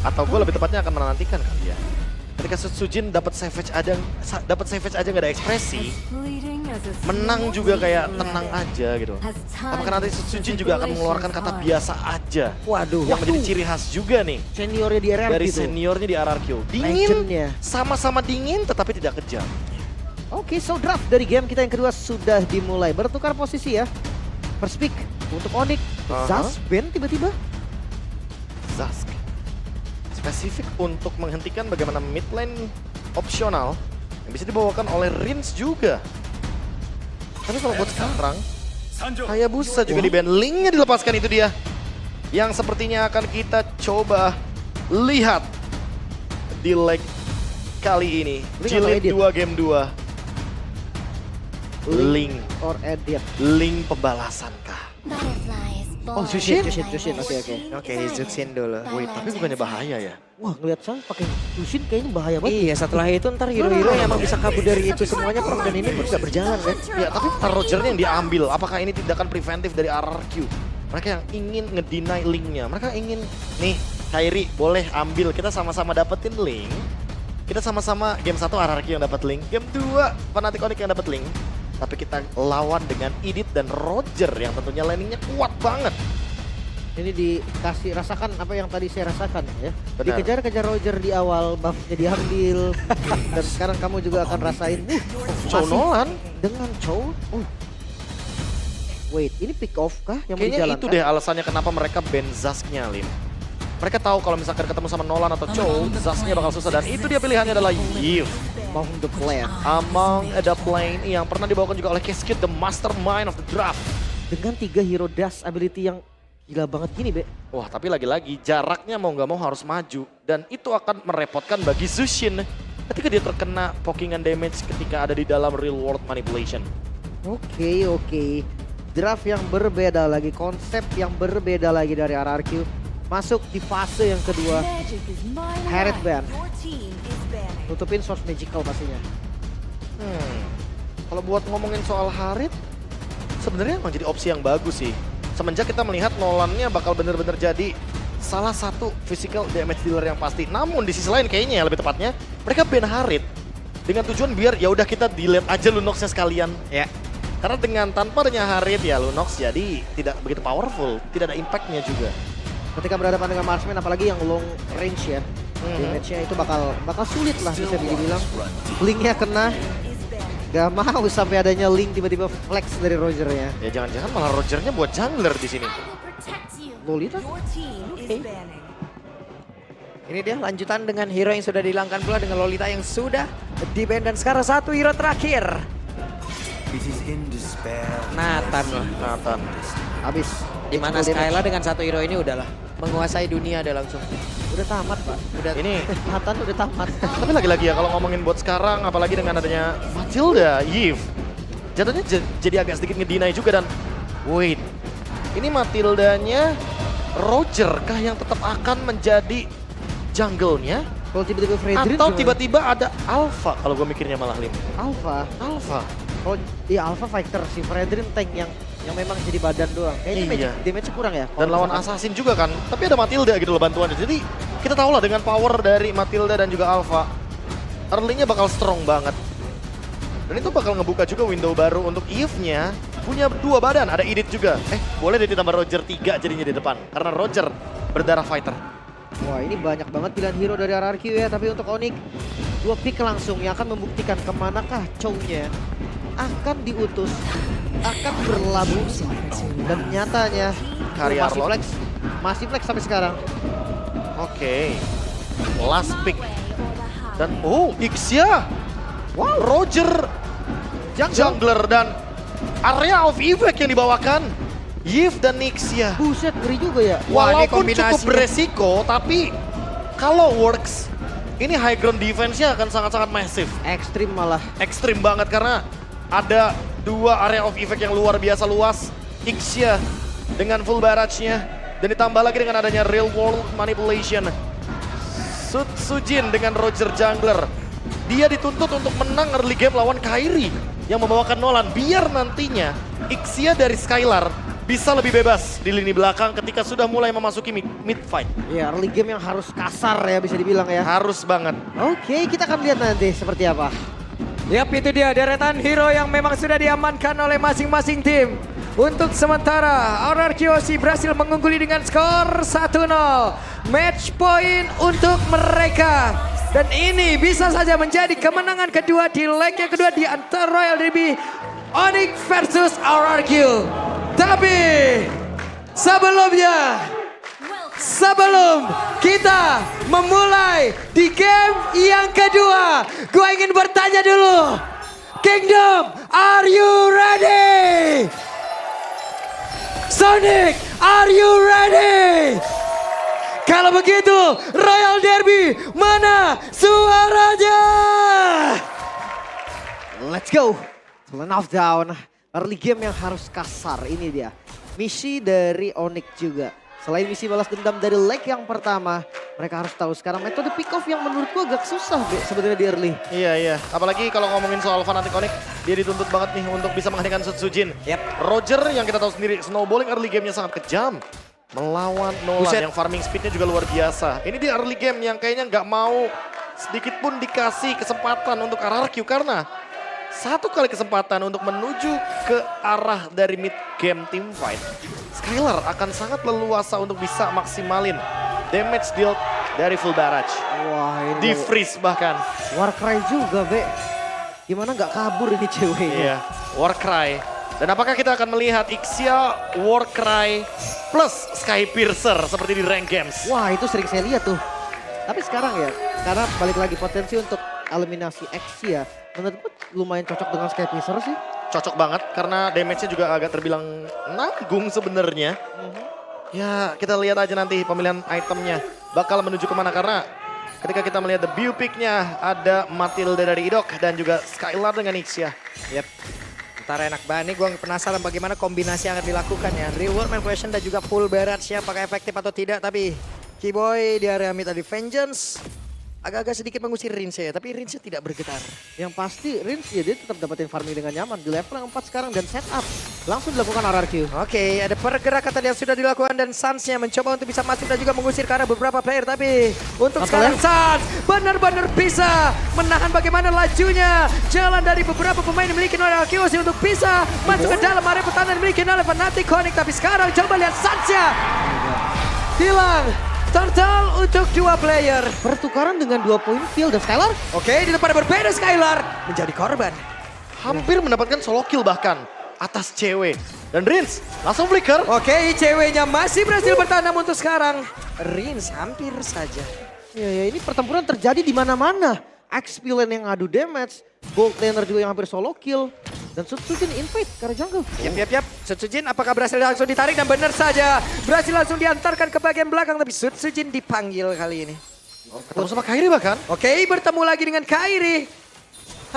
Atau gue lebih tepatnya akan menantikan kali ya. Ketika Sujin dapat savage aja nggak ada ekspresi, menang juga kayak tenang aja gitu. Apakah nanti Sujin juga akan mengeluarkan kata biasa aja? Waduh, Yang menjadi ciri khas juga nih seniornya di RRQ dari tuh. seniornya di RRQ. Dingin, Legendnya. sama-sama dingin tetapi tidak kejam. Oke, so draft dari game kita yang kedua sudah dimulai. Bertukar posisi ya. First pick untuk Onyx. Zas, Ben tiba-tiba. Zask spesifik untuk menghentikan bagaimana mid lane opsional yang bisa dibawakan oleh Rins juga. Tapi kalau buat sekarang, Hayabusa juga di ban. Linknya dilepaskan, itu dia yang sepertinya akan kita coba lihat di leg kali ini. Link atau Jilid edit? 2 game 2. Link. Or edit. Link pembalasan kah? Oh, Jushin, oke. Oke, Zuxin dulu. Wait, tapi bukannya bahaya ya? Wah, ngeliat saya pakai Jushin kayaknya bahaya banget. Iya, setelah itu ntar hero-hero yang emang bisa kabur dari itu semuanya perang dan ini pun gak berjalan kan. Ya, tapi Rogernya yang diambil. Apakah ini tindakan preventif dari RRQ? Mereka yang ingin ngedeny linknya. Mereka ingin, nih, Kairi boleh ambil. Kita sama-sama dapetin link. Kita sama-sama game 1 RRQ yang dapat link. Game 2 Fnatic Onyx yang dapat link. Tapi kita lawan dengan Idit dan Roger yang tentunya landingnya kuat banget. Ini dikasih rasakan apa yang tadi saya rasakan ya. Benar. Dikejar-kejar Roger di awal, buffnya diambil. Dan sekarang kamu juga akan rasain Chow masih Nolan. dengan Chow. Wait, ini pick off kah yang mau Kayaknya dijalankan? itu deh alasannya kenapa mereka ban Zasknya, Lim. Mereka tahu kalau misalkan ketemu sama Nolan atau Chow, Zasknya bakal susah. Dan itu dia pilihannya adalah Yves. Among the Plan. Among the Plane yang pernah dibawakan juga oleh Keskid, the mastermind of the draft. Dengan 3 hero dash ability yang gila banget gini, Be. Wah, tapi lagi-lagi jaraknya mau nggak mau harus maju. Dan itu akan merepotkan bagi Zushin ketika dia terkena pokingan damage ketika ada di dalam real world manipulation. Oke. Draft yang berbeda lagi, konsep yang berbeda lagi dari RRQ. Masuk di fase yang kedua. Harriet ban. Tutupin source magical pastinya. Kalau buat ngomongin soal Harit, sebenarnya emang jadi opsi yang bagus sih. Semenjak kita melihat Nolannya bakal bener-bener jadi salah satu physical damage dealer yang pasti. Namun di sisi lain kayaknya ya lebih tepatnya, mereka ban Harit dengan tujuan biar ya udah kita delete aja Lunox-nya sekalian. Ya. Karena dengan tanpa adanya Harit ya Lunox jadi tidak begitu powerful, tidak ada impact-nya juga. Ketika berhadapan dengan marksman apalagi yang long range ya. Damage-nya itu bakal sulit lah bisa dibilang. Linknya kena. Gak mau sampai adanya link tiba-tiba flex dari Roger-nya. Ya jangan-jangan malah Roger-nya buat jungler di sini. Lolita? Ini dia lanjutan dengan hero yang sudah dihilangkan pula dengan Lolita yang sudah di-ban. Dan sekarang satu hero terakhir. Nathan lah. Nathan. Habis. Dimana Skyla dengan satu hero ini udahlah menguasai dunia dia langsung. Udah tamat, Pak. Udah Ini Nathan udah tamat. tapi lagi-lagi ya kalau ngomongin buat sekarang, apalagi dengan adanya Matilda, Yves, jatuhnya jadi agak sedikit ngedinai juga. Dan wait, ini Matildanya Roger kah yang tetap akan menjadi jungle-nya? Kalau tiba-tiba Fredrin Atau gimana? tiba-tiba ada Alpha kalau gue mikirnya malah Lim. Alpha. Kalau Iya Alpha fighter si Fredrin tank yang memang jadi badan doang. Kayaknya Iya. damage kurang ya. dan lawan Assassin juga kan, tapi ada Matilda gitu loh bantuannya. Jadi kita tahu lah dengan power dari Matilda dan juga Alpha, early-nya bakal strong banget. Dan itu bakal ngebuka juga window baru untuk Eve-nya punya 2 badan, ada Idit juga. Boleh deh ditambah Roger 3 jadinya di depan, karena Roger berdarah fighter. Wah ini banyak banget pilihan hero dari RRQ ya. Tapi untuk Onyx 2 pick langsung yang akan membuktikan kemanakah Chow-nya akan diutus, akan berlabuh. Dan nyatanya Karya Arlot. masih flex sampai sekarang. Oke, last pick. Dan Ixia, wow, Roger, jungler dan area of effect yang dibawakan Yves dan Ixia. Buset ngeri juga ya. Wah, ini Walaupun cukup kombinasinya. beresiko, tapi kalau works, ini high ground defense-nya akan sangat-sangat massive. Ekstrim malah. Ekstrim banget karena ada 2 area of effect yang luar biasa luas. Ixia dengan full barrage-nya, dan ditambah lagi dengan adanya real world manipulation. Sujin dengan Roger jungler. Dia dituntut untuk menang early game lawan Kairi yang membawakan Nolan. Biar nantinya Ixia dari Skylar bisa lebih bebas di lini belakang ketika sudah mulai memasuki mid fight. Ya, early game yang harus kasar ya bisa dibilang ya. Harus banget. Oke, kita akan lihat nanti seperti apa. Yap, itu dia deretan hero yang memang sudah diamankan oleh masing-masing tim. Untuk sementara, RRQOC berhasil mengungguli dengan skor 1-0. Match point untuk mereka. Dan ini bisa saja menjadi kemenangan kedua di leg yang kedua di antara Royal Derby Onyx versus RRQ. Tapi sebelum kita memulai di game yang kedua, gue ingin bertanya dulu. Kingdom, are you ready? Sonic, are you ready? Kalau begitu, Royal Derby, mana suaranya? Let's go. Turn off down. Early game yang harus kasar, ini dia. Misi dari Onyx juga. Selain misi balas dendam dari leg yang pertama, mereka harus tahu sekarang metode pick off yang menurut gua agak susah sebenarnya di early. Iya. Apalagi kalau ngomongin soal fanatik Onyx, dia dituntut banget nih untuk bisa menghentikan Sutsujin. Yep. Roger yang kita tahu sendiri, snowballing early game-nya sangat kejam. Melawan Nolan Buset. yang farming speed-nya juga luar biasa. Ini di early game yang kayaknya nggak mau sedikit pun dikasih kesempatan untuk RRQ karena satu kali kesempatan untuk menuju ke arah dari mid game team fight, Skylar akan sangat leluasa untuk bisa maksimalin damage deal dari full barrage. Wah, ini Di freeze bahkan. Warcry juga, Be. Gimana nggak kabur ini ceweknya? Iya, Warcry. Dan apakah kita akan melihat Ixia, Warcry plus Skypiercer seperti di rank games? Wah, itu sering saya lihat tuh. Tapi sekarang ya, karena balik lagi potensi untuk eliminasi Ixia, menurutku lumayan cocok dengan Skypiercer sih. Cocok banget karena damage-nya juga agak terbilang nanggung sebenarnya. Ya, kita lihat aja nanti pemilihan itemnya bakal menuju kemana karena ketika kita melihat debut pick-nya ada Matilda dari Idok dan juga Skylar dengan Ixia. Yep. Ntar enak banget nih, gue penasaran bagaimana kombinasi yang akan dilakukan ya. Reward, man question dan juga full barrage ya, apakah efektif atau tidak. Tapi Keyboy di area mid tadi Vengeance agak-agak sedikit mengusir Rinse ya, tapi Rinse tidak bergetar. Yang pasti Rins ya dia tetap dapetin farming dengan nyaman di level yang 4 sekarang dan setup langsung dilakukan RRQ. Oke, ada pergerakan tadi yang sudah dilakukan dan Suns-nya mencoba untuk bisa masuk dan juga mengusir ke arah beberapa player. Tapi untuk sekarang Suns benar-benar bisa menahan bagaimana lajunya. Jalan dari beberapa pemain yang dimiliki oleh RRQ untuk bisa masuk ke dalam area pertahanan dimiliki oleh Fnatic Connect. Tapi sekarang coba lihat Suns-nya. Hilang. Total untuk 2 player. Pertukaran dengan 2 poin kill dan Skylar. Oke, di tempat yang berbeda Skylar menjadi korban. Hampir mendapatkan solo kill bahkan atas cewek. Dan Rins langsung flicker. Oke, ceweknya masih berhasil bertahan namun untuk sekarang Rins hampir saja. Ya ini pertempuran terjadi di mana-mana. XP lane yang adu damage, gold laner juga yang hampir solo kill. Dan Sutsujin invade ke arah jungle. Yap. Sutsujin apakah berhasil langsung ditarik dan benar saja. Berhasil langsung diantarkan ke bagian belakang tapi Sutsujin dipanggil kali ini. Ketemu sama Kairi bahkan. Oke, bertemu lagi dengan Kairi.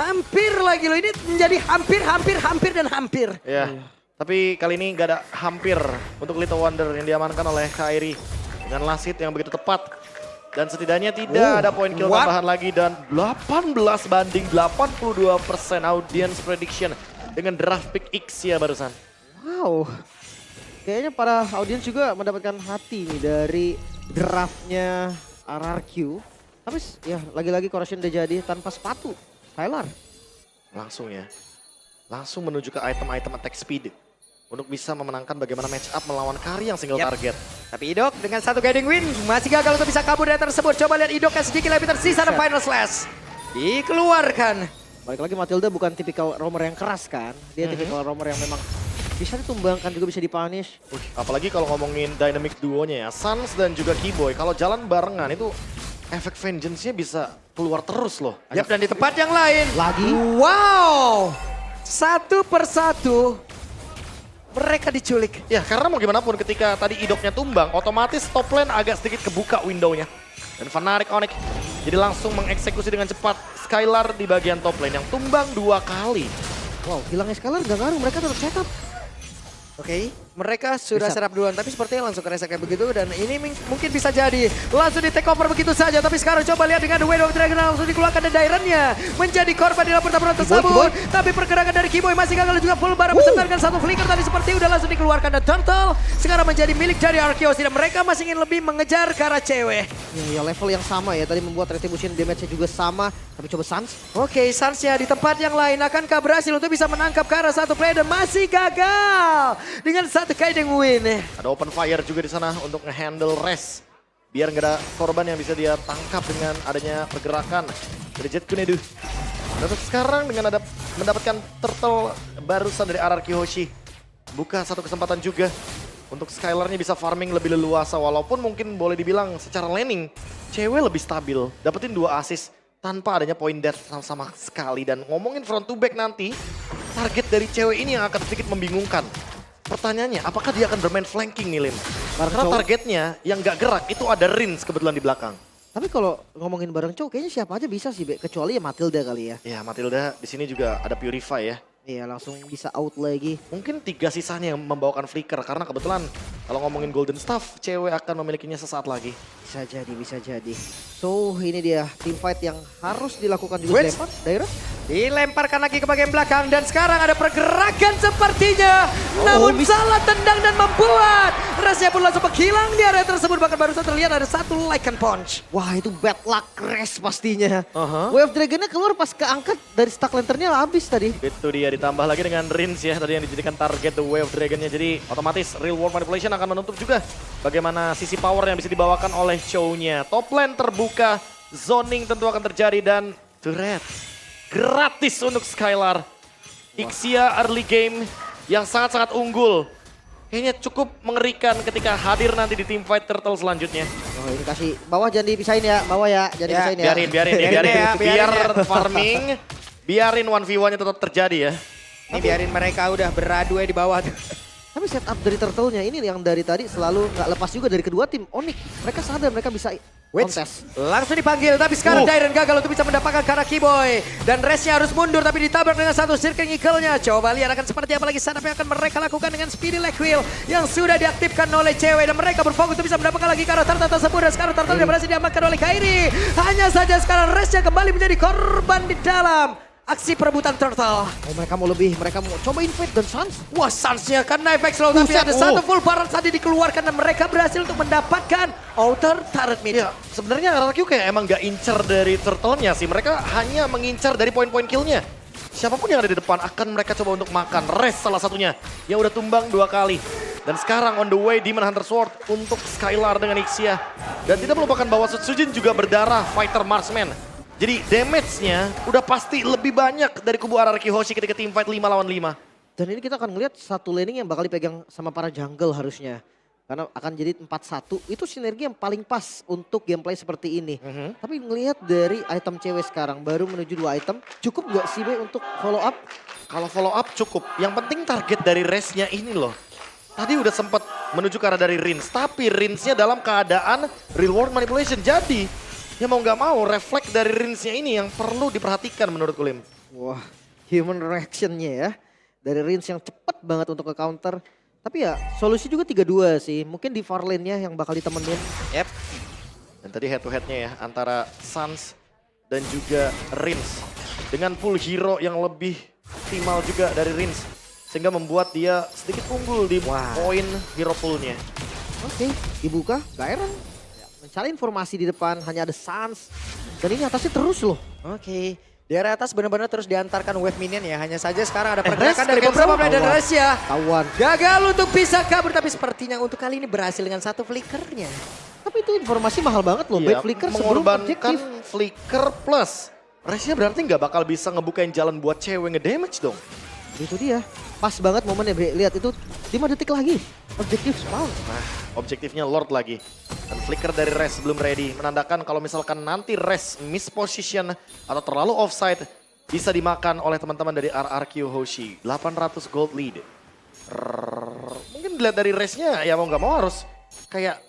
Hampir lagi loh, ini menjadi hampir dan hampir. Ya, tapi kali ini nggak ada hampir untuk Little Wonder yang diamankan oleh Kairi. Dengan lasit yang begitu tepat. Dan setidaknya tidak ada poin kill tambahan lagi dan 18 banding 82% audience prediction dengan draft pick X ya barusan. Wow. Kayaknya para audiens juga mendapatkan hati nih dari draftnya RRQ. Tapi ya lagi-lagi correction udah jadi tanpa sepatu. Skylar. Langsung ya. Langsung menuju ke item-item attack speed. Untuk bisa memenangkan bagaimana match up melawan Kari yang single target. Tapi Idok dengan satu guiding win masih gagal untuk bisa kabur dari tersebut. Coba lihat Idok yang sedikit lebih tersisa dan final slash. Dikeluarkan. Balik lagi Matilda bukan tipikal roamer yang keras kan. Dia tipikal roamer yang memang bisa ditumbangkan juga bisa dipunish. Apalagi kalau ngomongin dynamic duonya ya. Suns dan juga Keyboy kalau jalan barengan itu efek vengeance-nya bisa keluar terus loh. Yap, dan di tempat yang lain. Lagi. Wow. Satu persatu. Mereka diculik. Ya karena mau gimana pun ketika tadi Idoknya tumbang, otomatis top lane agak sedikit kebuka windownya. Dan Fnatic Onyx jadi langsung mengeksekusi dengan cepat Skylar di bagian top lane yang tumbang 2 kali. Wow, hilangnya Skylar gak ngaruh, mereka tetap setup. Oke. Mereka sudah Reset. serap duluan, tapi sepertinya langsung ke reset kayak begitu. Dan ini mungkin bisa jadi langsung di take over begitu saja. Tapi sekarang coba lihat dengan The Way of Dragon langsung dikeluarkan dan Dairen-nya menjadi korban di dalam pertempuran tersebut. Tapi pergerakan dari Kiboy masih gagal juga full barang beserta dengan satu flicker tadi seperti udah langsung dikeluarkan. Dan Turtle sekarang menjadi milik dari Arceus. Dan mereka masih ingin lebih mengejar ke arah cewek. Ya, level yang sama ya, tadi membuat retribution damage-nya juga sama. Tapi coba Sans. Oke, Sans-nya di tempat yang lain akankah berhasil untuk bisa menangkap ke arah satu player dan masih gagal dengan satu Kaiden win. Ada open fire juga di sana untuk nge-handle Res. Biar nggak ada korban yang bisa dia tangkap dengan adanya pergerakan dari Jet Kunedu. Dan untuk sekarang dengan ada mendapatkan turtle barusan dari RRQ Hoshi. Buka satu kesempatan juga untuk Skylar-nya bisa farming lebih leluasa. Walaupun mungkin boleh dibilang secara laning, cewek lebih stabil. Dapetin 2 assist tanpa adanya point death sama sekali. Dan ngomongin front to back nanti, target dari cewek ini yang akan sedikit membingungkan. Pertanyaannya, apakah dia akan bermain flanking nih, Lim? Karena Cowok. targetnya yang gak gerak itu ada Rins kebetulan di belakang. Tapi kalau ngomongin bareng cowok, kayaknya siapa aja bisa sih, Be. Kecuali ya Matilda kali ya. Ya, Matilda di sini juga ada Purify ya. Iya, langsung bisa out lagi. Mungkin 3 sisanya yang membawakan flicker karena kebetulan kalau ngomongin Golden Staff, cewek akan memilikinya sesaat lagi. Bisa jadi, bisa jadi. So, ini dia team fight yang harus dilakukan juga Wait. Depon, Daira. Dilemparkan lagi ke bagian belakang dan sekarang ada pergerakan sepertinya. Namun salah tendang dan membuat Rasnya pun langsung menghilang di area tersebut. Bahkan baru saja terlihat ada satu Lycan Punch. Wah, itu bad luck crash pastinya. Aha. Wave Dragon-nya keluar pas keangkat dari stack lanternnya habis tadi. Itu dia ditambah lagi dengan Rins ya tadi yang dijadikan target The Way of Dragon-nya. Jadi otomatis Real World Manipulation akan menutup juga bagaimana sisi power yang bisa dibawakan oleh show-nya. Top lane terbuka, zoning tentu akan terjadi dan turret gratis untuk Skylar. Ixia early game yang sangat-sangat unggul. Kayaknya cukup mengerikan ketika hadir nanti di team fight Turtle selanjutnya. Oh, ini kasih bawah jangan dipisahin ya, bawah ya, jangan dipisahin ya. Biarin. Biarin ya, Biar biarin ya. farming, biarin 1v1-nya tetap terjadi ya. Ini biarin mereka udah beradu ya di bawah tuh. Tapi setup dari Turtle-nya ini yang dari tadi selalu nggak lepas juga dari kedua tim. Onyx, mereka sadar mereka bisa kontes. Langsung dipanggil, tapi sekarang Dairen gagal untuk bisa mendapatkan Karaki Boy. Dan Resnya harus mundur, tapi ditabrak dengan satu Circling Eagle-nya. Coba lihat akan seperti apa lagi setup yang akan mereka lakukan dengan Speedy Leg Wheel yang sudah diaktifkan oleh cewek. Dan mereka berfokus untuk bisa mendapatkan lagi karakter tersebut. Dan sekarang Turtle yang berhasil diamankan oleh Kairi. Hanya saja sekarang Resnya kembali menjadi korban di dalam aksi perebutan Turtle. Oh, mereka mau lebih, mereka mau coba invade dan Sans. Wah, Sans-nya kena efek slow, tapi Buset, ada satu full barrel tadi dikeluarkan dan mereka berhasil untuk mendapatkan outer turret mid. Ya, sebenarnya RRQ kayak emang gak incer dari Turtle-nya sih. Mereka hanya mengincar dari poin-poin kill-nya. Siapapun yang ada di depan akan mereka coba untuk makan. Res salah satunya yang udah tumbang 2 kali. Dan sekarang on the way Demon Hunter Sword untuk Skylar dengan Ixia. Dan tidak melupakan bahwa Sutsujin juga berdarah fighter marksman. Jadi damage-nya udah pasti lebih banyak dari kubu RRQ Hoshi ketika team fight 5 lawan 5. Dan ini kita akan ngelihat satu laning yang bakal dipegang sama para jungle harusnya. Karena akan jadi 4-1, itu sinergi yang paling pas untuk gameplay seperti ini. Tapi ngelihat dari item cewek sekarang, baru menuju 2 item, cukup gak sih Be untuk follow up? Kalau follow up cukup, yang penting target dari Resnya ini loh. Tadi udah sempat menuju ke arah dari Rins, tapi Rinsnya dalam keadaan real world manipulation. Jadi, ya mau nggak mau refleks dari Rinsnya ini yang perlu diperhatikan menurut Kulim. Wah, human reaction-nya ya. Dari Rins yang cepat banget untuk ke counter. Tapi ya solusi juga 3-2 sih. Mungkin di far lane-nya yang bakal ditemenin. Yep. Dan tadi head to head-nya ya antara Sans dan juga Rins. Dengan pool hero yang lebih optimal juga dari Rins. Sehingga membuat dia sedikit unggul di poin hero pool-nya. Oke, dibuka, Dairen. Mencari informasi di depan, hanya ada Sans. Dan ini atasnya terus loh. Oke. Di area atas benar-benar terus diantarkan wave minion ya. Hanya saja sekarang ada Res pergerakan dari ke beberapa cancel. player dan Res ya. Tawan. Gagal untuk bisa kabur, tapi sepertinya untuk kali ini berhasil dengan satu flickernya. Tapi itu informasi mahal banget loh. Iya, Baik flicker sebelum mengorbankan objektif. flicker plus. Resnya berarti nggak bakal bisa ngebukain jalan buat cewek nge-damage dong. Itu dia. Pas banget momennya Bre. Lihat itu 5 detik lagi. Objektif spawn. Nah, objektifnya Lord lagi. Dan flicker dari Res belum ready. Menandakan kalau misalkan nanti Res miss position atau terlalu offside, bisa dimakan oleh teman-teman dari RRQ Hoshi. 800 gold lead. Mungkin dilihat dari Resnya ya mau nggak mau harus kayak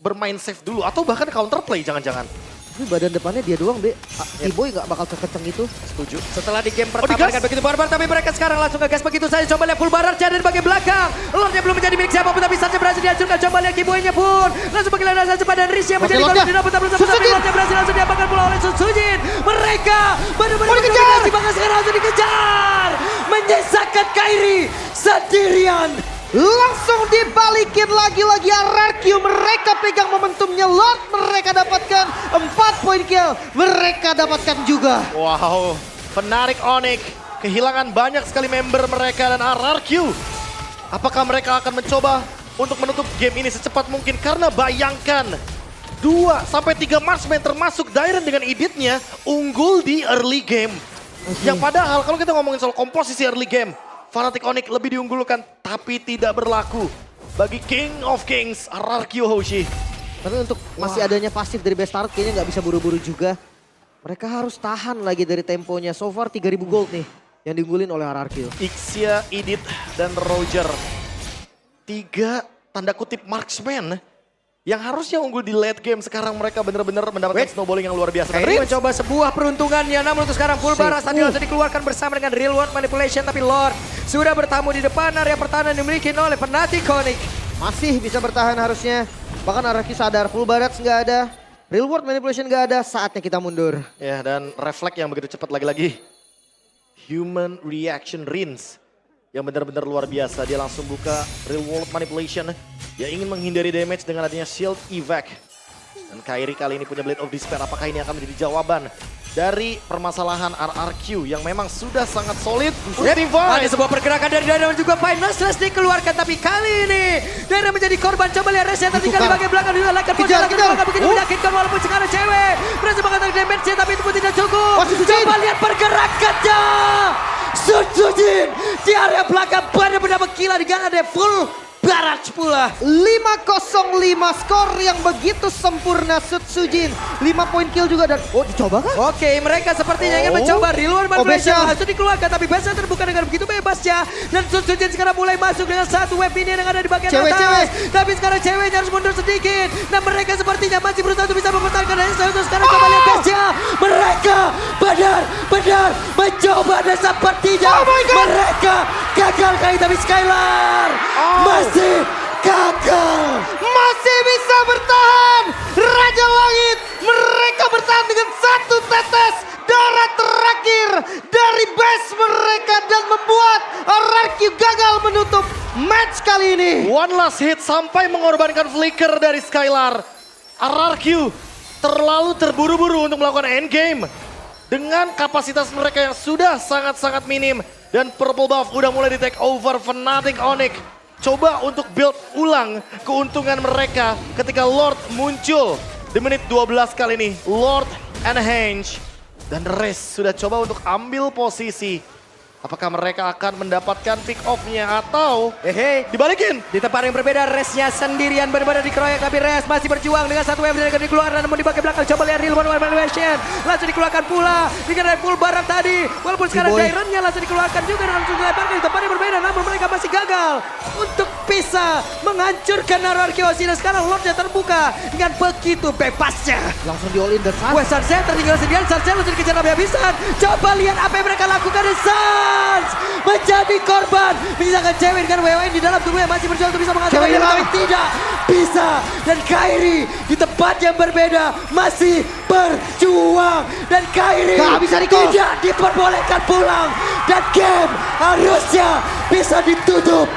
bermain safe dulu. Atau bahkan counterplay jangan-jangan. Tapi badan depannya dia doang, Be. T-Boy nggak bakal kekenceng itu. Setuju. Setelah di game pertama digas. dengan begitu barbar, tapi mereka sekarang langsung ngegas begitu saja. Coba lihat full barar dari bagian belakang. Lordnya belum menjadi milik siapapun, tapi saja berhasil dihancurkan. Coba lihat Kiboy-nya pun. Langsung panggilan rasa cepat dan Riz yang menjadi Lordnya. korban di dalam tapi Lordnya berhasil langsung diapakan pula oleh Sun Sujin. Mereka benar-benar dikejar. mendominasi, bahkan sekarang langsung dikejar. Menyisakan Kairi sendirian. Langsung dibalikin lagi-lagi RRQ. Mereka pegang momentumnya. Lord mereka dapatkan 4 poin kill. Mereka dapatkan juga. Wow, Fnatic Onyx kehilangan banyak sekali member mereka dan RRQ. Apakah mereka akan mencoba untuk menutup game ini secepat mungkin? Karena bayangkan 2-3 marksman termasuk Dairen dengan Iditnya unggul di early game. Yang padahal kalau kita ngomongin soal komposisi early game, Fnatic Onyx lebih diunggulkan tapi tidak berlaku bagi King of Kings RRQ Hoshi. Tapi untuk masih adanya pasif dari Bestart kayaknya nggak bisa buru-buru juga. Mereka harus tahan lagi dari temponya. So far 3000 gold nih yang diunggulin oleh RRQ. Ixia, Idit, dan Roger. 3 tanda kutip marksman yang harusnya unggul di late game. Sekarang mereka benar-benar mendapatkan snowballing yang luar biasa. Dan Kairi Riz, mencoba sebuah peruntungannya, namun untuk sekarang full baras tadi langsung dikeluarkan bersama dengan real world manipulation. Tapi Lord sudah bertamu di depan area pertahanan yang dimiliki oleh Fnatic Onyx. Masih bisa bertahan harusnya. Bahkan RRQ sadar full barats nggak ada. Real world manipulation nggak ada. Saatnya kita mundur. ya dan refleks yang begitu cepat lagi-lagi. Human reaction Rins yang benar-benar luar biasa. Dia langsung buka real world manipulation. Dia ingin menghindari damage dengan adanya shield evac. Dan Kairi kali ini punya Blade of Despair. Apakah ini akan menjadi jawaban dari permasalahan RRQ yang memang sudah sangat solid? Ada sebuah pergerakan dari Dara dan juga Finals Slash dikeluarkan, tapi kali ini Dara menjadi korban. Coba lihat Reza tertinggal di bagian belakang, juga lakukan Kejar, pojok kejar. belakang begitu menyakitkan walaupun sekarang cewek berhasil mengatakan damage-nya, tapi itu pun tidak cukup. Masih Sujin. Coba lihat pergerakannya. Sun Sujin di area belakang benar-benar gila dengan ada full barat pula. 5-0-5 skor yang begitu sempurna. Sutsujin 5 poin kill juga dan dicoba kah? Oke, mereka sepertinya ingin mencoba real world manipulation. Besha. Langsung dikeluarkan, tapi Besha terbuka dengan begitu bebasnya. Dan Sun Sujin sekarang mulai masuk dengan satu wave ini yang ada di bagian Cewek, atas. cewek. Tapi sekarang ceweknya harus mundur sedikit. Dan mereka sepertinya masih berusaha untuk bisa mempertahankan untuk sekarang coba lihat Besha. Mereka benar-benar mencoba dan sepertinya mereka gagal kali, tapi Skylar masih gagal. Masih bisa bertahan. Raja Langit mereka bertahan dengan satu tetes darah terakhir dari base mereka dan membuat RRQ gagal menutup match kali ini. One last hit sampai mengorbankan flicker dari Skylar. RRQ terlalu terburu-buru untuk melakukan endgame. Dengan kapasitas mereka yang sudah sangat-sangat minim. Dan Purple Buff udah mulai di take over Fnatic Onyx. Coba untuk build ulang keuntungan mereka ketika Lord muncul di menit 12 kali ini. Lord and Henge dan Riz sudah coba untuk ambil posisi. Apakah mereka akan mendapatkan pick off-nya atau dibalikin? Di tempat yang berbeda, Resnya sendirian benar-benar dikeroyok, tapi Res masih berjuang dengan satu wave yang dikeluarkan, namun di bagian belakang coba lihat real world manipulation. Langsung dikeluarkan pula dengan red full barat tadi. Walaupun sekarang Dairennya langsung dikeluarkan juga dan langsung dilemparkan di tempat yang berbeda, namun mereka masih gagal untuk bisa menghancurkan RRQ Hoshi. Dan sekarang Lordnya terbuka dengan begitu bebasnya. Langsung di all in dan Wes Sunset tertinggal sendirian, Sunset langsung dikejar habis-habisan. Coba lihat apa yang mereka lakukan dan Suns menjadi korban. Menyisakan cewek dengan WWN di dalam tubuhnya masih berjuang untuk bisa menghancurkan Cewek dia, hilang. tapi tidak bisa. Dan Kairi di tempat yang berbeda masih berjuang. Dan Kairi Gak bisa recall. tidak diperbolehkan pulang. Dan game harusnya bisa ditutup.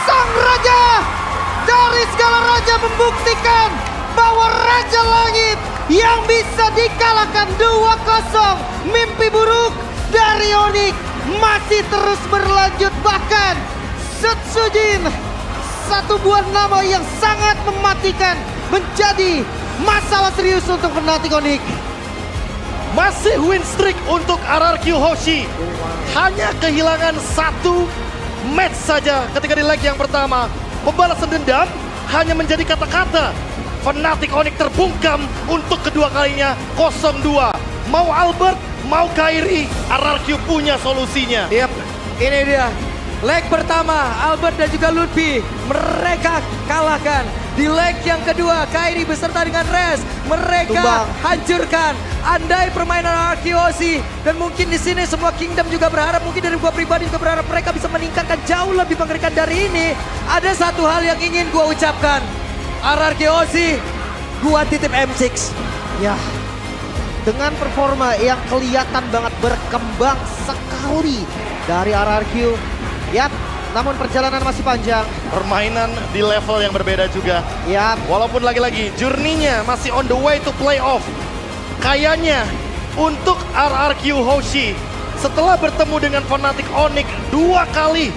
Sang Raja dari segala raja membuktikan bahwa Raja Langit yang bisa dikalahkan 2-0. Mimpi buruk dari Onyx masih terus berlanjut, bahkan Sutsujin, satu buah nama yang sangat mematikan, menjadi masalah serius untuk Fnatic Onyx. Masih win streak untuk RRQ Hoshi. Hanya kehilangan satu match saja ketika di leg yang pertama. Pembalasan dendam hanya menjadi kata-kata. Fnatic Onyx terbungkam untuk kedua kalinya 0-2. Mau Albert, mau Kairi, RRQ punya solusinya. Yap, ini dia. Leg pertama, Albert dan juga Ludwig mereka kalahkan. Di leg yang kedua, Kairi beserta dengan Res, mereka Tumbang. hancurkan. Andai permainan RQOC dan mungkin di sini semua Kingdom juga berharap, mungkin dari gua pribadi juga berharap mereka bisa meningkatkan jauh lebih mengerikan dari ini. Ada satu hal yang ingin gua ucapkan. RRQOC, gua titip M6. Ya, dengan performa yang kelihatan banget berkembang sekali dari RRQ. Yap, namun perjalanan masih panjang. Permainan di level yang berbeda juga. Yap, Walaupun lagi-lagi journey-nya masih on the way to playoff. Kayaknya untuk RRQ Hoshi setelah bertemu dengan Fnatic Onyx 2 kali.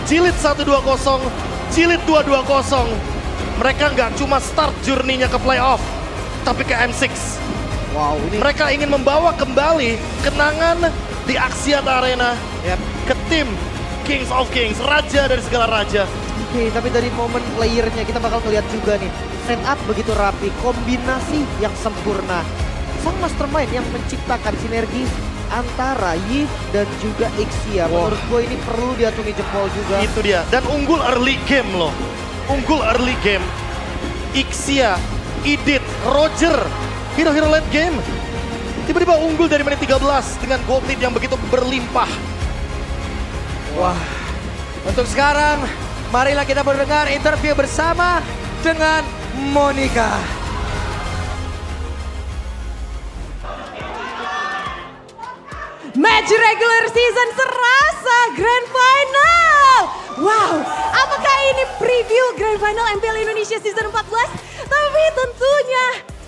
Jilid 1-2-0, jilid 2-2-0. Mereka nggak cuma start journey-nya ke playoff, tapi ke M6. wow ini. Mereka ingin membawa kembali kenangan di Axiat Arena Yap. ke tim Kings of Kings, raja dari segala raja. Oke, tapi dari momen playernya kita bakal ngeliat juga nih. Setup begitu rapi, kombinasi yang sempurna. Sang mastermind yang menciptakan sinergi antara Yves dan juga Ixia. Menurut gue ini perlu diacungi jempol juga. Itu dia, dan unggul early game loh. Unggul early game. Ixia, Idit, Roger, hero-hero late game. Tiba-tiba unggul dari menit 13 dengan gold lead yang begitu berlimpah. Wah, untuk sekarang marilah kita mendengar interview bersama dengan Monica. Match regular season serasa Grand Final. Wow, apakah ini preview Grand Final MPL Indonesia Season 14? Tapi tentunya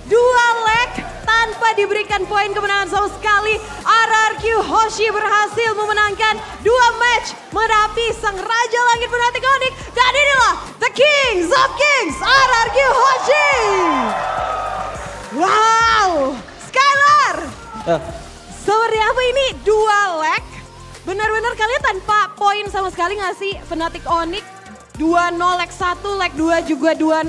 2 leg tanpa diberikan poin kemenangan sama sekali. RRQ Hoshi berhasil memenangkan 2 match menghadapi sang Raja Langit Fnatic Onyx. Dan inilah The Kings of Kings, RRQ Hoshi. Wow, Skylar. Seperti apa ini 2 leg? Benar-benar kalian tanpa poin sama sekali ngasih Fnatic Onyx 2-0 leg 1, leg 2 juga 2-0.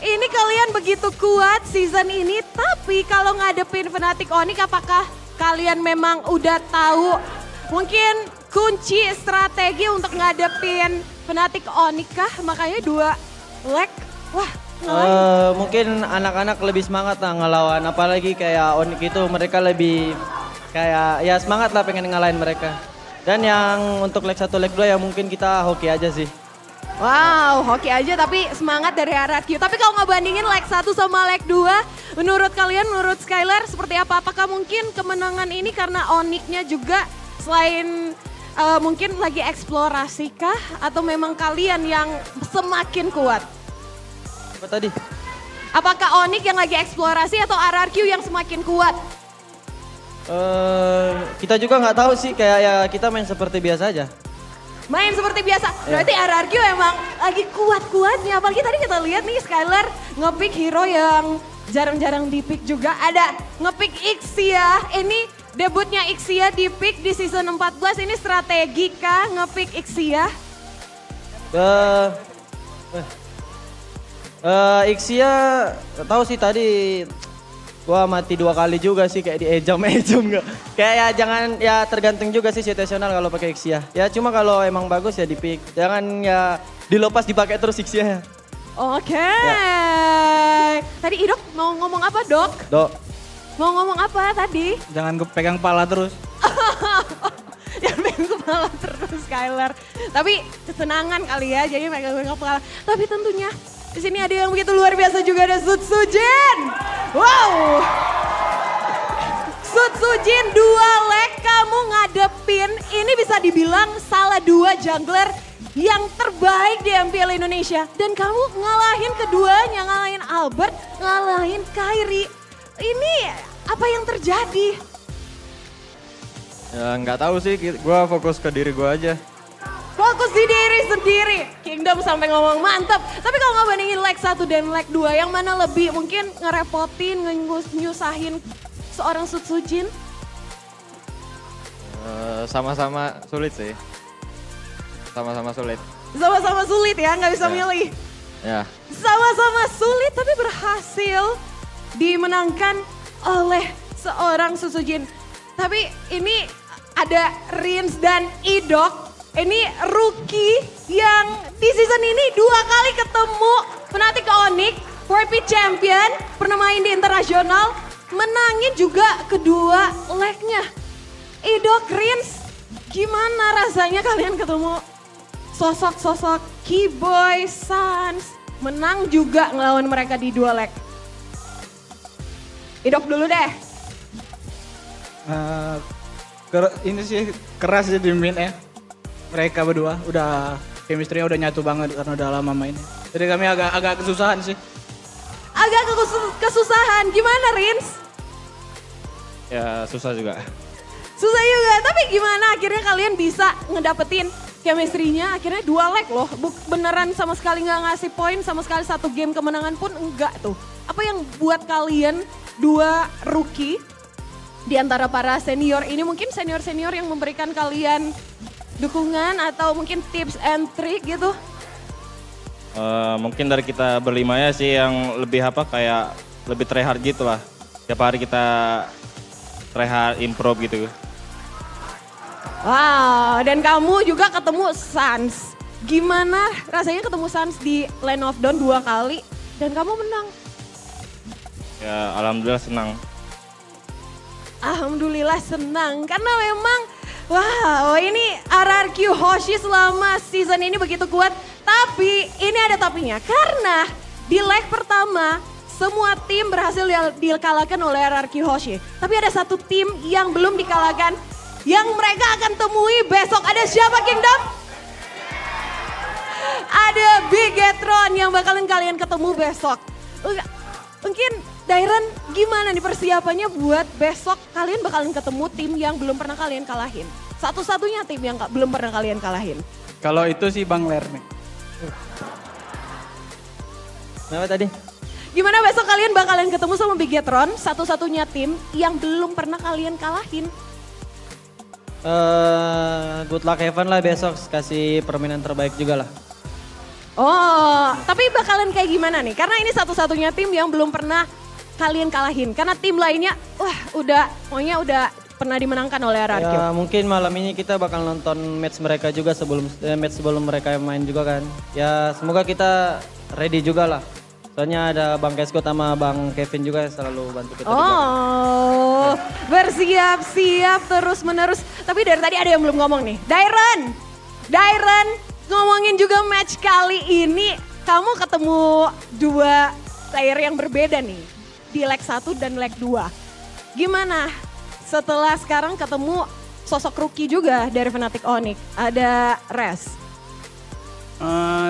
Ini kalian begitu kuat season ini, tapi kalau ngadepin Fnatic Onyx apakah kalian memang udah tahu mungkin kunci strategi untuk ngadepin Fnatic Onyx kah? Makanya 2 leg, wah ngalahin. Mungkin anak-anak lebih semangat lah ngelawan, apalagi kayak Onyx itu mereka lebih kayak ya semangat lah pengen ngalahin mereka. Dan yang untuk leg 1, leg 2 ya mungkin kita hoki aja sih. Wow, hoki aja tapi semangat dari RRQ. Tapi kalau ngebandingin leg 1 sama leg 2, menurut kalian, menurut Skylar seperti apa? Apakah mungkin kemenangan ini karena Onyx-nya juga selain mungkin lagi eksplorasi kah? Atau memang kalian yang semakin kuat? Apa tadi? Apakah Onyx yang lagi eksplorasi atau RRQ yang semakin kuat? Kita juga nggak tahu sih, kayak ya kita main seperti biasa aja. Main seperti biasa, berarti RRQ emang lagi kuat-kuatnya. Apalagi tadi kita lihat nih Skylar nge-pick hero yang jarang-jarang di-pick juga. Ada nge-pick Ixia, ini debutnya Ixia di-pick di season 14. Ini strategi kah nge-pick Ixia? Ixia tahu sih tadi gua mati 2 kali juga sih, kayak di ejam nggak. Kayak ya jangan, ya tergantung juga sih situasional kalau pakai Ixia. Ya cuma kalau emang bagus ya di-pick. Jangan ya dilepas dipakai terus Ixia. Oke. Tadi Idok mau ngomong apa Dok? Dok. Mau ngomong apa tadi? Jangan pegang kepala terus. Jangan pegang kepala terus Skylar. Tapi kesenangan kali ya, jadi pegang kepala. Tapi tentunya di sini ada yang begitu luar biasa juga, ada Sud Sujin. Wow. Sud Sujin 2 leg kamu ngadepin, ini bisa dibilang salah 2 jungler yang terbaik di MPL Indonesia. Dan kamu ngalahin keduanya, ngalahin Albert, ngalahin Kairi. Ini apa yang terjadi? Ya nggak tahu sih, gue fokus ke diri gue aja. Fokus di diri sendiri. Kingdom sampai ngomong mantap. Tapi kalau ngebandingin leg 1 dan leg 2, yang mana lebih mungkin ngerepotin, nyusahin seorang Sud Sujin? Sama-sama sulit sih. Sama-sama sulit. Sama-sama sulit ya, nggak bisa milih. Ya. Sama-sama sulit tapi berhasil dimenangkan oleh seorang Sud Sujin. Tapi ini ada Rins dan Idok. Ini rookie yang di season ini 2 kali ketemu Fnatic Onyx, 4P champion, pernah main di internasional, menangin juga kedua legnya. Idok Rins, gimana rasanya kalian ketemu sosok-sosok Keyboy, Sans, menang juga ngelawan mereka di dua leg? Idok dulu deh. Ini sih keras sih di main ya. Mereka berdua udah chemistry-nya udah nyatu banget karena udah lama main. Jadi kami agak kesusahan sih. Agak kesusahan, gimana Rins? Ya susah juga. Susah juga, tapi gimana akhirnya kalian bisa ngedapetin chemistry-nya akhirnya dua leg loh. Beneran sama sekali nggak ngasih poin, sama sekali satu game kemenangan pun enggak tuh. Apa yang buat kalian dua rookie di antara para senior ini, mungkin senior-senior yang memberikan kalian dukungan atau mungkin tips and trick gitu? Mungkin dari kita berlima ya sih yang lebih kayak lebih try hard gitu lah. Tiap hari kita try hard improve gitu. Wow, dan kamu juga ketemu Sans. Gimana rasanya ketemu Sans di Lane of Dawn 2 kali dan kamu menang? Ya alhamdulillah senang. Alhamdulillah senang karena memang wow ini RRQ Hoshi selama season ini begitu kuat. Tapi ini ada tapinya karena di leg pertama semua tim berhasil dikalahkan oleh RRQ Hoshi. Tapi ada satu tim yang belum dikalahkan yang mereka akan temui besok. Ada siapa Kingdom? Ada Bigetron yang bakalan kalian ketemu besok. Mungkin Dairen gimana nih persiapannya buat besok kalian bakalan ketemu tim yang belum pernah kalian kalahin. Satu-satunya tim yang belum pernah kalian kalahin. Kalau itu sih Bang Lerme. Kenapa tadi? Gimana besok kalian bakalan ketemu sama Bigetron, satu-satunya tim yang belum pernah kalian kalahin. Good luck Evan lah besok, kasih permainan terbaik juga lah. Oh, tapi bakalan kayak gimana nih? Karena ini satu-satunya tim yang belum pernah kalian kalahin. Karena tim lainnya, pokoknya udah pernah dimenangkan oleh RRQ. Ya mungkin malam ini kita bakal nonton match mereka juga match sebelum mereka main juga kan. Ya semoga kita ready juga lah. Soalnya ada Bang Kesko sama Bang Kevin juga yang selalu bantu kita juga. Oh, bersiap-siap terus-menerus. Tapi dari tadi ada yang belum ngomong nih. Dairen, ngomongin juga match kali ini. Kamu ketemu dua player yang berbeda nih. Di leg 1 dan leg 2. Gimana setelah sekarang ketemu sosok rookie juga dari Fnatic Onyx? Ada Res.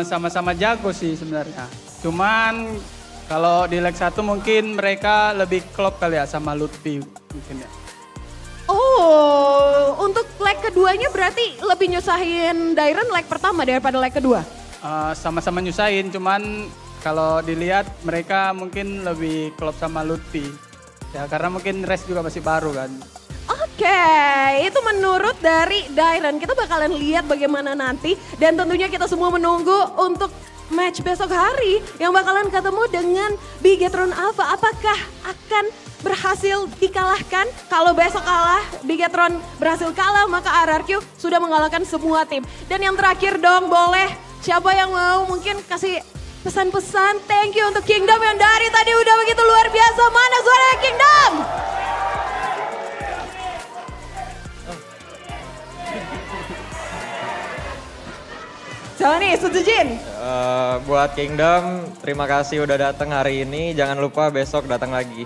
Sama-sama jago sih sebenarnya. Cuman kalau di leg 1 mungkin mereka lebih klop kali ya sama Lutfi mungkin ya. Oh, untuk leg keduanya berarti lebih nyusahin Dairen leg pertama daripada leg kedua? Sama-sama nyusahin, cuman kalau dilihat mereka mungkin lebih klop sama Lutfi. Ya karena mungkin Res juga masih baru kan. Oke, itu menurut dari Dairen. Kita bakalan lihat bagaimana nanti. Dan tentunya kita semua menunggu untuk match besok hari yang bakalan ketemu dengan Bigetron Alpha. Apakah akan berhasil dikalahkan? Kalau besok kalah, Bigetron berhasil kalah, maka RRQ sudah mengalahkan semua tim. Dan yang terakhir dong, boleh siapa yang mau mungkin kasih pesan-pesan thank you untuk Kingdom yang dari tadi udah begitu luar biasa. Mana suara Kingdom? Siapa nih, Sujujin? Buat Kingdom, terima kasih udah datang hari ini. Jangan lupa besok datang lagi.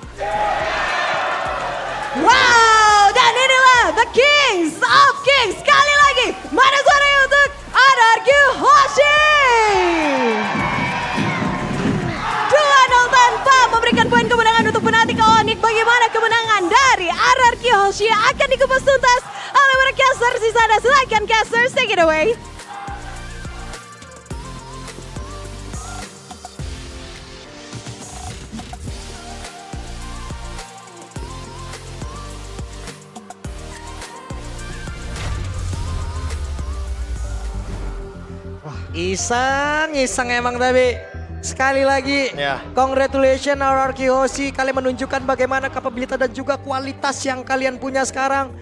Wow, dan inilah The Kings of Kings. Sekali lagi, mana suaranya untuk RRQ Hoshi? 2-0 tanpa memberikan poin kemenangan untuk Fnatic Onyx. Bagaimana kemenangan dari RRQ Hoshi akan dikupas tuntas oleh para casters di sana. Silakan casters, take it away. Iseng emang tapi sekali lagi Ya. congratulations RRQ Hoshi, kalian menunjukkan bagaimana kapabilitas dan juga kualitas yang kalian punya sekarang.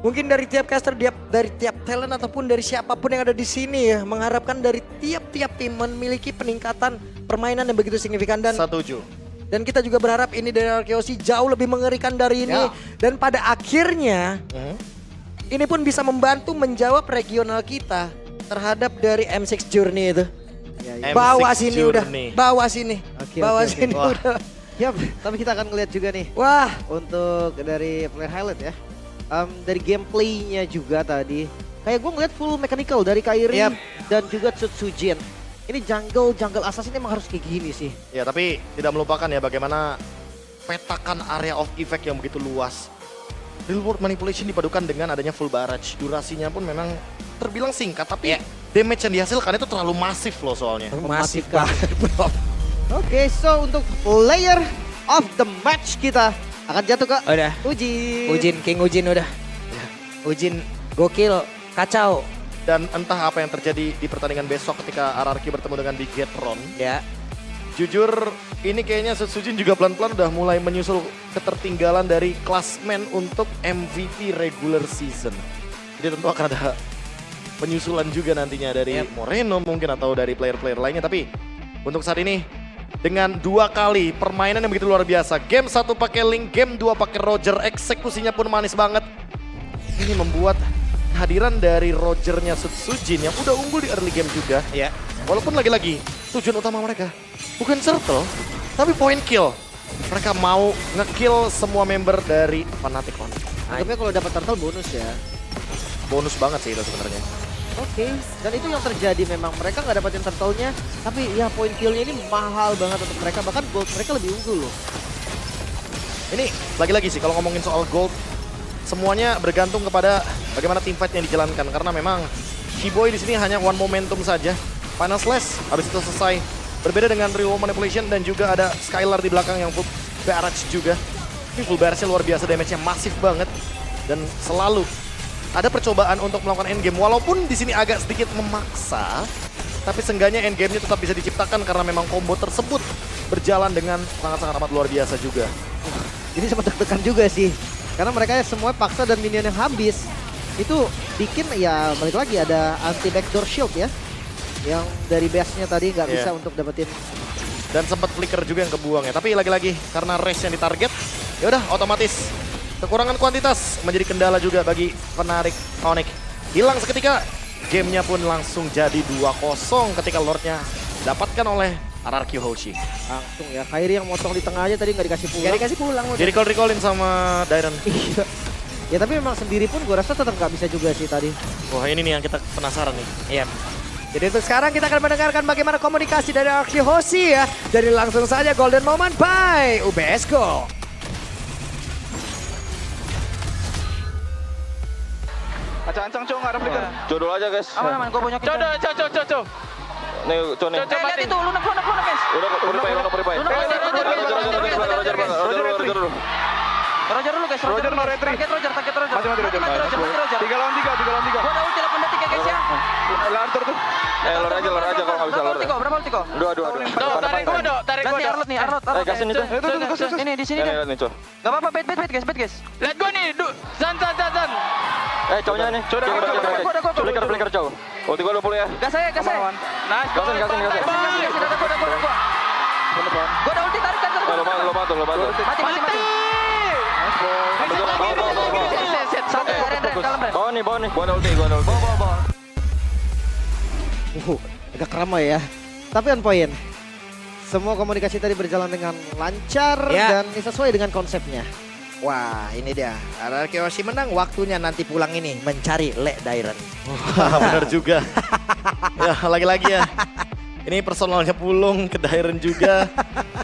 Mungkin dari tiap caster, dari tiap talent ataupun dari siapapun yang ada di sini ya, mengharapkan dari tiap-tiap tim memiliki peningkatan permainan yang begitu signifikan Setuju. dan kita juga berharap ini dari RKOC jauh lebih mengerikan dari ini Ya. dan pada akhirnya ini pun bisa membantu menjawab regional kita terhadap dari M6 Journey itu. M6 Bawa sini Journey. udah, bawa sini, Oke, bawa oke, oke. sini Wah. udah. Ya, tapi kita akan ngeliat juga nih Wah, untuk dari player highlight ya. Dari gameplaynya juga tadi, kayak gue ngeliat full mechanical dari Kairi Yap. dan juga Tsutsujin. Ini jungle assassin emang harus kayak gini sih. Ya tapi tidak melupakan ya bagaimana petakan area of effect yang begitu luas. Real world manipulation dipadukan dengan adanya full barrage. Durasinya pun memang terbilang singkat tapi damage yang dihasilkan itu terlalu masif loh soalnya. masif Mematikan. banget bro. Oke, so untuk player of the match kita akan jatuh ke Udah. Ujin. King Ujin udah. Ujin gokil, kacau. Dan entah apa yang terjadi di pertandingan besok ketika RRQ bertemu dengan Bigetron. Ya. Jujur ini kayaknya Sujin juga pelan-pelan udah mulai menyusul ketertinggalan dari klasmen untuk MVP regular season. Jadi tentu akan ada penyusulan juga nantinya dari Moreno mungkin atau dari player-player lainnya. Tapi untuk saat ini dengan 2 kali permainan yang begitu luar biasa. Game 1 pakai Link, game 2 pakai Roger. Eksekusinya pun manis banget. Ini membuat kehadiran dari Rogernya Sujin yang udah unggul di early game juga. Ya. Walaupun lagi-lagi tujuan utama mereka bukan circle, tapi point kill. Mereka mau ngekill semua member dari Fnatic Onyx. Anggapnya kalau dapat turtle bonus ya. Bonus banget sih itu sebenarnya. Oke, dan itu yang terjadi memang. Mereka nggak dapetin turtle-nya, tapi ya point kill-nya ini mahal banget untuk mereka. Bahkan gold mereka lebih unggul loh. Ini lagi-lagi sih kalau ngomongin soal gold, semuanya bergantung kepada bagaimana team fight yang dijalankan. Karena memang Shiboy di sini hanya one momentum saja. Final Slash habis itu selesai. Berbeda dengan Real Manipulation dan juga ada Skylar di belakang yang full barrage juga. Ini full barrage-nya luar biasa, damage-nya masif banget. Dan selalu ada percobaan untuk melakukan endgame. Walaupun di sini agak sedikit memaksa, tapi seenggaknya endgame-nya tetap bisa diciptakan karena memang combo tersebut berjalan dengan sangat-sangat amat luar biasa juga. Ini sempat deg-degan juga sih. Karena mereka semua paksa dan minion yang habis. Itu bikin ya balik lagi ada anti backdoor shield ya. Yang dari base-nya tadi nggak bisa untuk dapetin. Dan sempat flicker juga yang kebuang ya. Tapi lagi-lagi karena race yang ditarget, ya udah otomatis kekurangan kuantitas menjadi kendala juga bagi Fnatic Onyx. Hilang seketika, gamenya pun langsung jadi 2-0 ketika Lordnya dapatkan oleh RRQ Hoshi. Langsung ya, Kairi yang motong di tengah aja tadi nggak dikasih pulang. Gak dikasih pulang udah. Jadi recall-recallin sama Dairon. Iya. Ya tapi memang sendiri pun gue rasa tetap nggak bisa juga sih tadi. Wah ini nih yang kita penasaran nih. Iya. Jadi untuk sekarang kita akan mendengarkan bagaimana komunikasi dari RRQ Hoshi ya. Jadi langsung saja Golden Moment by UBS Go. Ancang-ancang cowok nggak ada flicker. Jodoh aja guys. Aman, gue punya kita. Coba. Nih, Con nih. Lihat itu, lunak guys. Udah purify. Roger dulu guys, Roger no retreat. Target Roger. Mati Roger. 3 lawan 3 Gua ada ulti 8 detik ya guys ya. Lantur tuh. Lor aja kalau nggak bisa lor. Berapa ulti kok? Dua. Tarik gua, Arnold nih, Arnold. Kasih nih, Con. Ini di sini Ini deh. lihat nih, Con. Gak apa-apa, bet guys. Lihat gua nih, Zan. Cowoknya nih. Flicker cowok. Ulti gua 20 ya. Gas saya. Nice. Gasin. Gua ada ulti, tarik. Lo bantu. Mati. Satu, Ren, kalem Ren. Bawa nih. Gua ada ulti. Bawa. Agak ramai ya. Tapi on point. Semua komunikasi tadi berjalan dengan lancar Ya. dan sesuai dengan konsepnya. Wah ini dia. RRQ Hoshi menang, waktunya nanti pulang ini mencari Le Dairon. Wah benar juga. Ya lagi-lagi ya. Ini personalnya Pulung ke Dairon juga.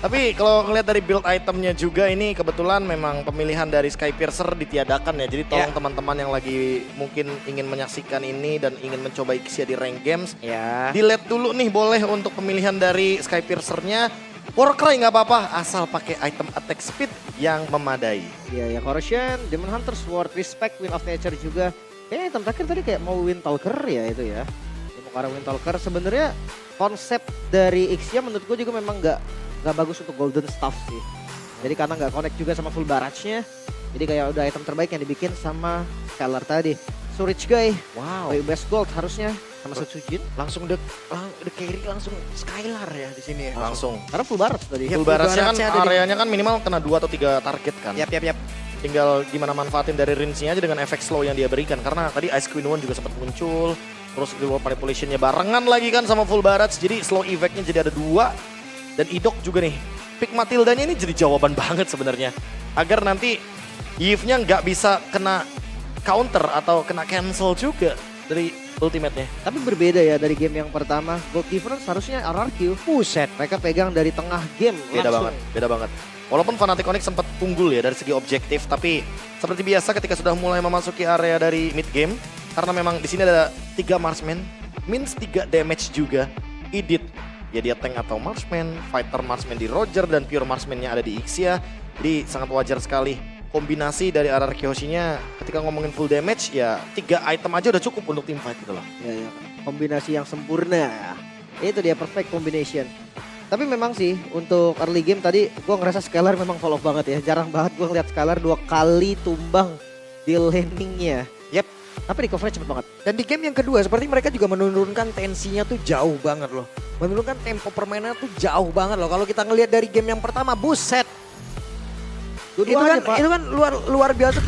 Tapi kalau ngeliat dari build itemnya juga ini kebetulan memang pemilihan dari Skypiercer ditiadakan ya. Jadi tolong teman-teman yang lagi mungkin ingin menyaksikan ini dan ingin mencoba Ixia di rank games. Ya. Delete dulu nih boleh untuk pemilihan dari Skypiercer-nya. Warcry nggak apa-apa asal pakai item attack speed yang memadai. Ya Corrosion, Demon Hunter, Sword, Respect, Wind of Nature juga. Kayaknya item terakhir tadi kayak mau Windtalker ya itu ya. Mau ke arah Windtalker sebenarnya konsep dari Ixia menurut gue juga memang nggak bagus untuk Golden Staff sih. Jadi karena nggak connect juga sama full barrage-nya. Jadi kayak udah item terbaik yang dibikin sama Skylar tadi. So rich guy, Wow. best gold harusnya sama Setsujin. Langsung the carry langsung Skylar ya di sini ya. Langsung. Karena full barat tadi. Full baratnya kan baratnya ada di- areanya kan minimal kena 2 atau 3 target kan. Yap. Tinggal gimana manfaatin dari range-nya aja dengan efek slow yang dia berikan. Karena tadi Ice Queen One juga sempat muncul. Terus reward manipulation-nya barengan lagi kan sama full barat. Jadi slow effect-nya jadi ada 2. Dan Idok juga nih. Pick Matildanya ini jadi jawaban banget sebenarnya. Agar nanti Yves-nya nggak bisa kena counter atau kena cancel juga dari ultimate-nya. Tapi berbeda ya dari game yang pertama. Gold difference harusnya RRQ. Buset, mereka pegang dari tengah game Beda langsung. banget, beda banget. Walaupun Fnatic Onyx sempat unggul ya dari segi objektif, tapi seperti biasa ketika sudah mulai memasuki area dari mid game, karena memang di sini ada 3 marksman, means 3 damage juga. Idit, ya dia tank atau marksman, fighter marksman di Roger, dan pure marksman-nya ada di Ixia. Jadi sangat wajar sekali. Kombinasi dari RRQ Hoshi-nya ketika ngomongin full damage, ya 3 item aja udah cukup untuk team fight gitu loh. Ya, kombinasi yang sempurna. Itu dia perfect combination. Tapi memang sih untuk early game tadi gue ngerasa Skylar memang fall off banget ya. Jarang banget gue ngeliat Skylar 2 kali tumbang di landingnya. Yep. Tapi recovery cepet banget. Dan di game yang kedua seperti mereka juga menurunkan tensinya tuh jauh banget loh. Menurunkan tempo permainan tuh jauh banget loh. Kalau kita ngelihat dari game yang pertama, buset. Dua-duanya, Pak. Itu kan luar biasa